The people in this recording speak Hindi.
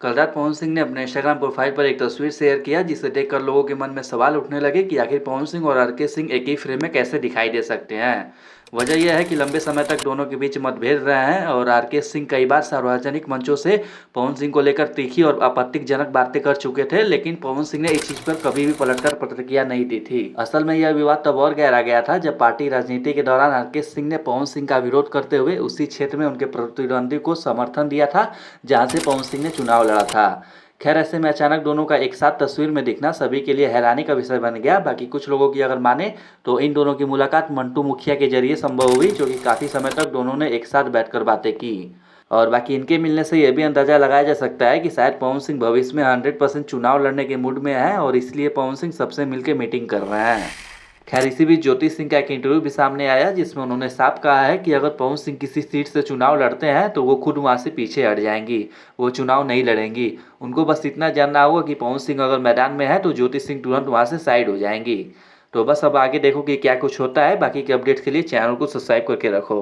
कल रात पवन सिंह ने अपने इंस्टाग्राम प्रोफाइल पर एक तस्वीर शेयर किया जिसे देखकर लोगों के मन में सवाल उठने लगे कि आखिर पवन सिंह और आरके सिंह एक ही फ्रेम में कैसे दिखाई दे सकते हैं। वजह यह है कि लंबे समय तक दोनों के बीच मतभेद रहे हैं और आरके सिंह कई बार सार्वजनिक मंचों से पवन सिंह को लेकर तीखी और आपत्तिजनक बातें कर चुके थे, लेकिन पवन सिंह ने इस चीज पर कभी भी पलटकर प्रतिक्रिया नहीं दी थी। असल में यह विवाद तब और गहरा गया था जब पार्टी राजनीति के दौरान आरके सिंह ने पवन सिंह का विरोध करते हुए उसी क्षेत्र में उनके प्रतिद्वंदी को समर्थन दिया था जहां से पवन सिंह ने चुनाव लड़ा था। खैर, ऐसे में अचानक दोनों का एक साथ तस्वीर में दिखना सभी के लिए हैरानी का विषय बन गया। बाकी कुछ लोगों की अगर माने तो इन दोनों की मुलाकात मंटू मुखिया के जरिए संभव हुई, जो कि काफ़ी समय तक दोनों ने एक साथ बैठकर बातें की। और बाकी इनके मिलने से यह भी अंदाजा लगाया जा सकता है कि शायद पवन सिंह भविष्य में 100% चुनाव लड़ने के मूड में है और इसलिए पवन सिंह सबसे मिलकर मीटिंग कर रहे हैं। खैर, इसी बीच ज्योति सिंह का एक इंटरव्यू भी सामने आया जिसमें उन्होंने साफ कहा है कि अगर पवन सिंह किसी सीट से चुनाव लड़ते हैं तो वो खुद वहां से पीछे हट जाएंगी, वो चुनाव नहीं लड़ेंगी। उनको बस इतना जानना होगा कि पवन सिंह अगर मैदान में है तो ज्योति सिंह तुरंत वहां से साइड हो जाएंगी। तो बस अब आगे देखो कि क्या कुछ होता है। बाकी के अपडेट्स के लिए चैनल को सब्सक्राइब करके रखो।